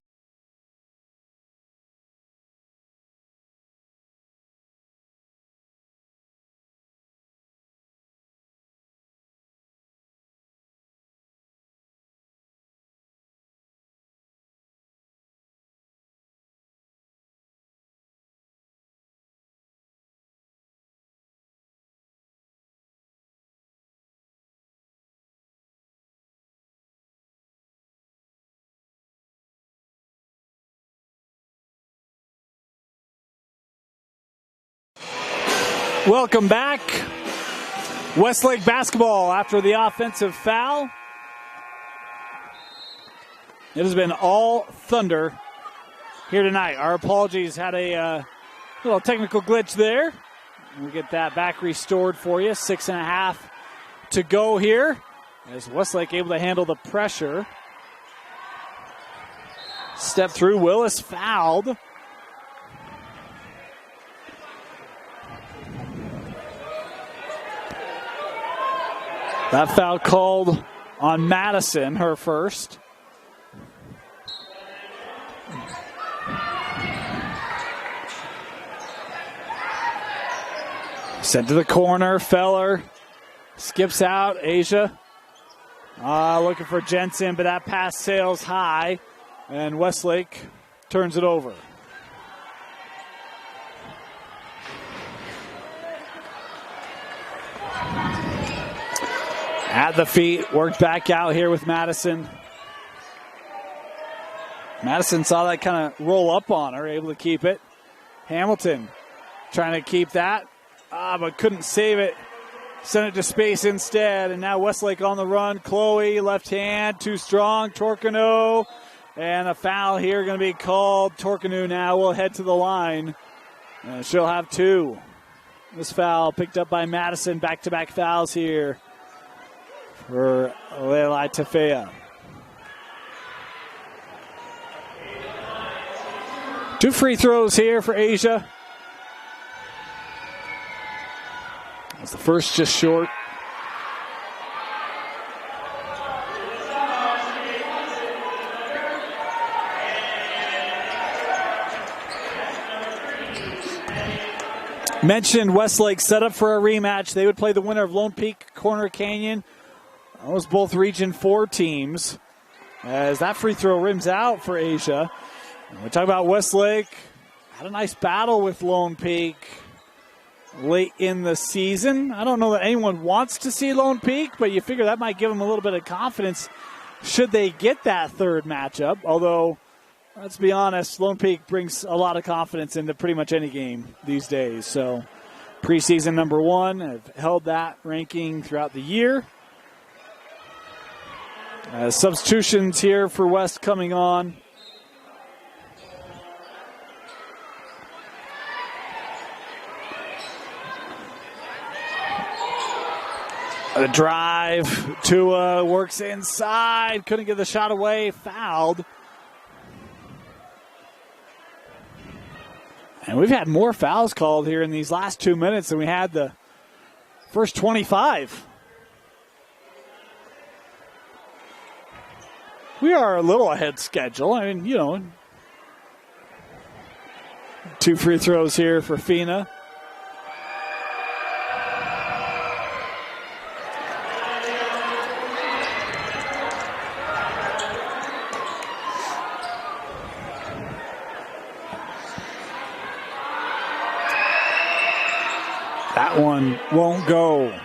Welcome back. Westlake basketball after the offensive foul. It has been all Thunder here tonight. Our apologies, had a little technical glitch there. We'll get that back restored for you. 6.5 to go here as Westlake able to handle the pressure. Step through, Willis fouled. That foul called on Madison, her first. Sent to the corner, Feller Skips out, Asia. Looking for Jensen, but that pass sails high, and Westlake turns it over. At the feet, worked back out here with Madison. Madison saw that kind of roll up on her, able to keep it. Hamilton trying to keep that, but couldn't save it. Sent it to space instead, and now Westlake on the run. Chloe, left hand, too strong. Torcano, and a foul here going to be called. Torcano now will head to the line, and she'll have 2. This foul picked up by Madison. Back-to-back fouls here for Leilai Tefea. 2 free throws here for Asia. That's the first just short. Mentioned Westlake set up for a rematch. They would play the winner of Lone Peak, Corner Canyon. Those both Region 4 teams. As that free throw rims out for Asia. We talk about Westlake. Had a nice battle with Lone Peak late in the season. I don't know that anyone wants to see Lone Peak, but you figure that might give them a little bit of confidence should they get that third matchup. Although, let's be honest, Lone Peak brings a lot of confidence into pretty much any game these days. So, preseason number 1, have held that ranking throughout the year. Substitutions here for West coming on. A drive. Tua works inside. Couldn't get the shot away. Fouled. And we've had more fouls called here in these last 2 minutes than we had the first 25. We are a little ahead schedule. I mean, 2 free throws here for Fina. That one won't go.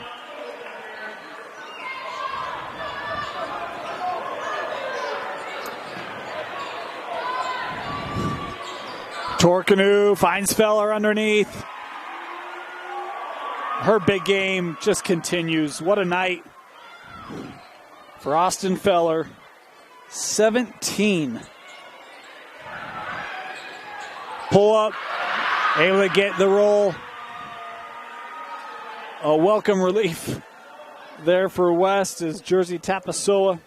Torcano finds Feller underneath. Her big game just continues. What a night for Austin Feller. 17. Pull up, able to get the roll. A welcome relief there for West as Jersey Tapasoa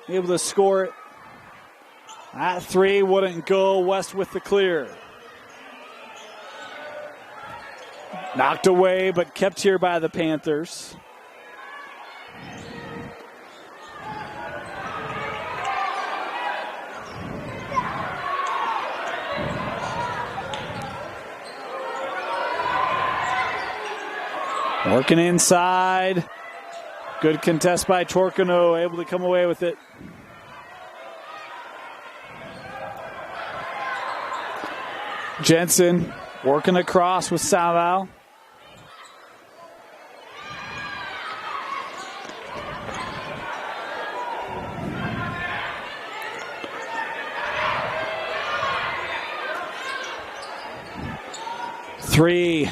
able to score it. That 3 wouldn't go. West with the clear. Knocked away, but kept here by the Panthers. Working inside. Good contest by Torcano, able to come away with it. Jensen working across with Salval. Three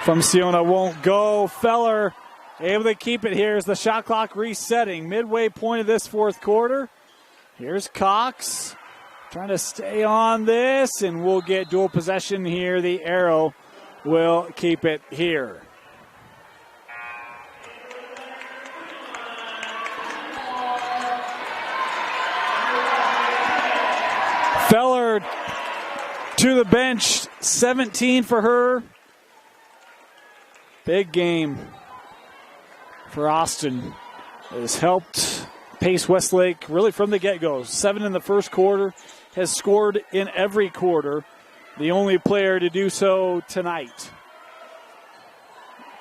from Siona won't go. Feller able to keep it here as the shot clock resetting. Midway point of this fourth quarter. Here's Cox trying to stay on this, and we'll get dual possession here. The arrow will keep it here. Feller to the bench, 17 for her. Big game for Austin. It has helped pace Westlake really from the get-go. 7 in the first quarter, has scored in every quarter. The only player to do so tonight.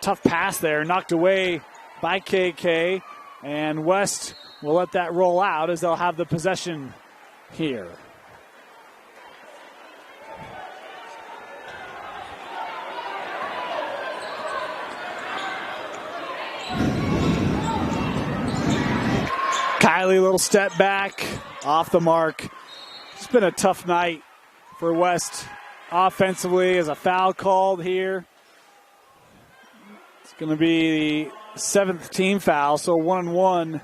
Tough pass there, knocked away by KK. And West will let that roll out as they'll have the possession here. Kylie, little step back, off the mark. It's been a tough night for West offensively as a foul called here. It's going to be the 7th team foul, so 1-1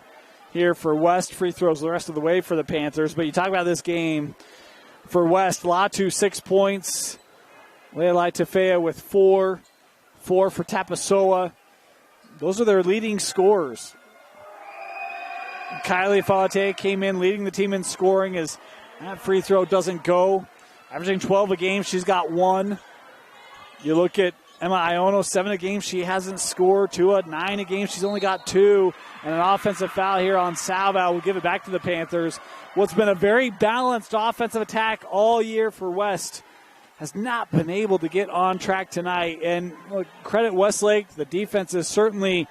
here for West. Free throws the rest of the way for the Panthers. But you talk about this game for West. Latu 6 points. Leilai Tefea with 4. 4 for Tapasoa. Those are their leading scorers. Kylie Falate came in leading the team in scoring as that free throw doesn't go. Averaging 12 a game, she's got 1. You look at Emma Iono, 7 a game, she hasn't scored. Tua, 9 a game, she's only got 2. And an offensive foul here on Salvo will give it back to the Panthers. What's been a very balanced offensive attack all year for West has not been able to get on track tonight. And look, credit Westlake, the defense has certainly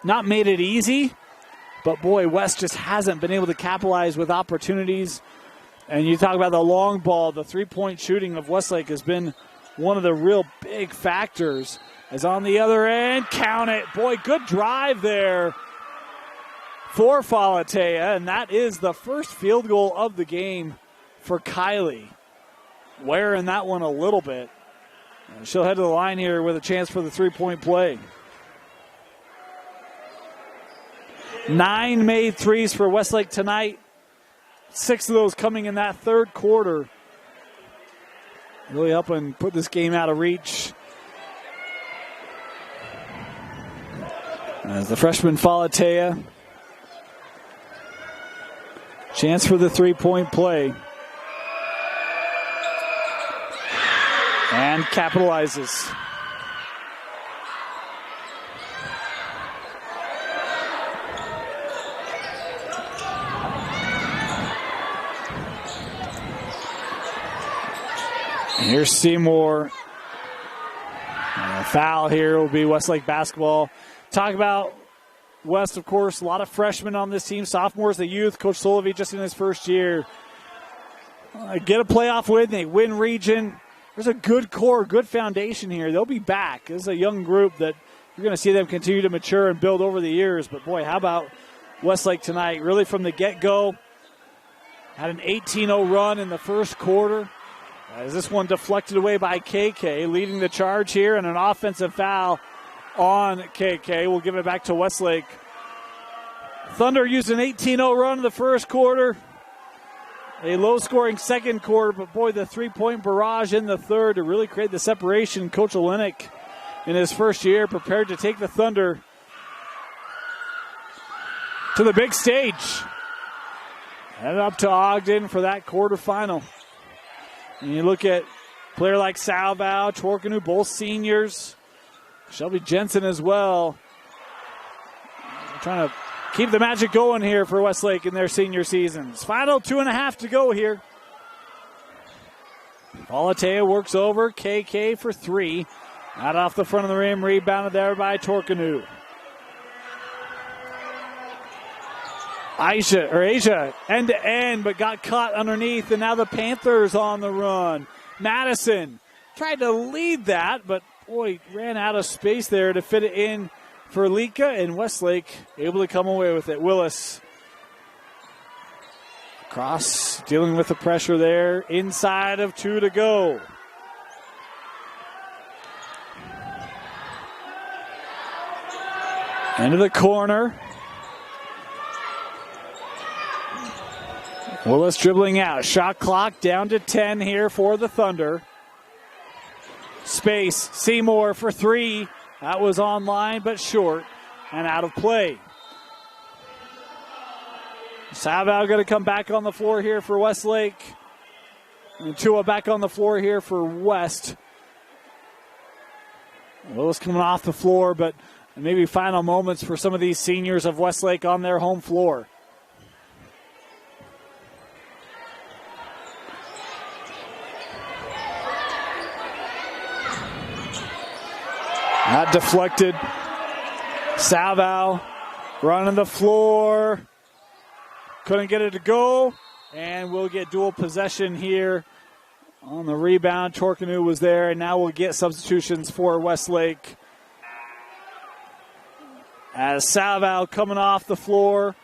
not made it easy. But, boy, West just hasn't been able to capitalize with opportunities. And you talk about the long ball, the three-point shooting of Westlake has been one of the real big factors. As on the other end, count it. Boy, good drive there for Falatea. And that is the first field goal of the game for Kylie. Wearing that one a little bit. And she'll head to the line here with a chance for the three-point play. 9 made threes for Westlake tonight. 6 of those coming in that third quarter. Really helping put this game out of reach. As the freshman Falatea. Chance for the three-point play. And capitalizes. Here's Seymour. And a foul here will be Westlake basketball. Talk about West, of course, a lot of freshmen on this team. Sophomores, the youth. Coach Solovey just in his first year. Get a playoff win. They win region. There's a good core, good foundation here. They'll be back. This is a young group that you're going to see them continue to mature and build over the years. But, boy, how about Westlake tonight? Really from the get-go. Had an 18-0 run in the first quarter. As this one deflected away by KK, leading the charge here, and an offensive foul on KK. We'll give it back to Westlake. Thunder used an 18-0 run in the first quarter. A low-scoring second quarter, but boy, the three-point barrage in the third to really create the separation. Coach Olenek, in his first year, prepared to take the Thunder to the big stage. Headed up to Ogden for that quarterfinal. And you look at a player like Salvo, Tworkanu, both seniors. Shelby Jensen as well. Trying to keep the magic going here for Westlake in their senior seasons. Final 2.5 to go here. Falatea works over. KK for 3. Out off the front of the rim. Rebounded there by Tworkanu. Asia, end-to-end, but got caught underneath, and now the Panthers on the run. Madison tried to lead that, but, boy, ran out of space there to fit it in for Lika, and Westlake able to come away with it. Willis across, dealing with the pressure there, inside of 2 to go. Into the corner. Willis dribbling out. Shot clock down to 10 here for the Thunder. Space. Seymour for 3. That was online but short and out of play. Salvo going to come back on the floor here for Westlake. And Tua back on the floor here for West. Willis coming off the floor, but maybe final moments for some of these seniors of Westlake on their home floor. That deflected. Salvo running the floor. Couldn't get it to go. And we'll get dual possession here on the rebound. Torkanu was there, and now we'll get substitutions for Westlake. As Salvo coming off the floor.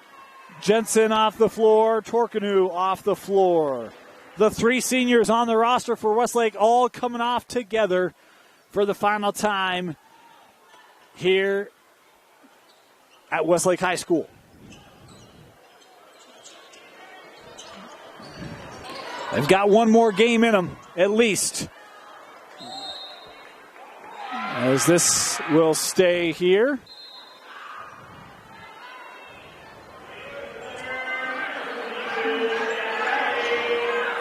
Jensen off the floor. Torkanu off the floor. The three seniors on the roster for Westlake all coming off together for the final time here at Westlake High School. They've got one more game in them, at least. As this will stay here.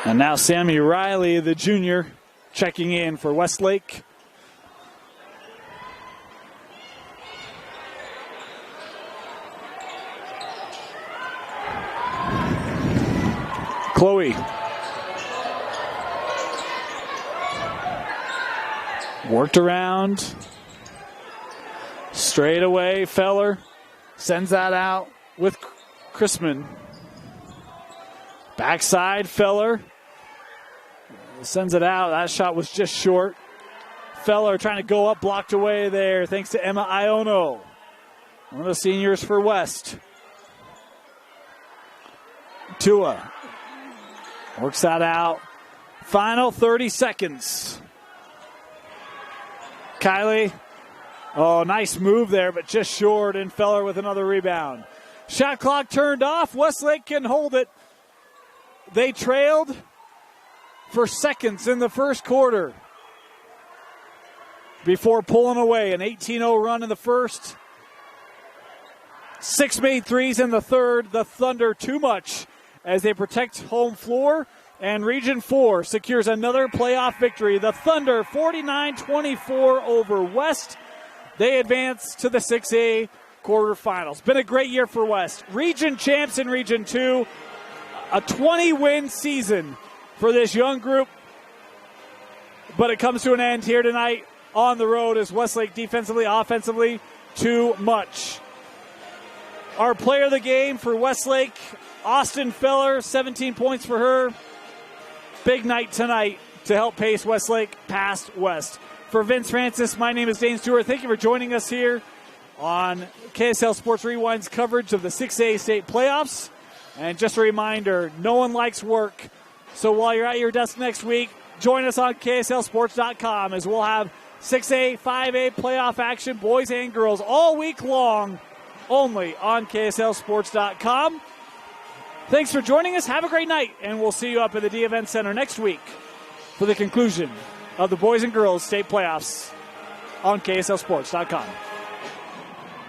And now Sammy Riley, the junior, checking in for Westlake. Chloe. Worked around. Straight away, Feller sends that out with Chrisman. Backside, Feller sends it out. That shot was just short. Feller trying to go up, blocked away there thanks to Emma Iono, one of the seniors for West. Tua works that out. Final 30 seconds. Kylie, oh, nice move there, but just short, and Feller with another rebound. Shot clock turned off. Westlake can hold it. They trailed for seconds in the first quarter before pulling away. An 18-0 run in the first. 6 made threes in the third. The Thunder too much as they protect home floor. And Region 4 secures another playoff victory. The Thunder 49-24 over West. They advance to the 6A quarterfinals. Been a great year for West. Region champs in Region 2. A 20-win season for this young group. But it comes to an end here tonight on the road as Westlake defensively, offensively, too much. Our player of the game for Westlake, Austin Feller, 17 points for her. Big night tonight to help pace Westlake past West. For Vince Francis, my name is Dane Stewart. Thank you for joining us here on KSL Sports Rewind's coverage of the 6A state playoffs. And just a reminder, no one likes work. So while you're at your desk next week, join us on KSLSports.com as we'll have 6A, 5A playoff action, boys and girls, all week long, only on KSLSports.com. Thanks for joining us. Have a great night, and we'll see you up at the D Event Center next week for the conclusion of the boys and girls state playoffs on KSLSports.com.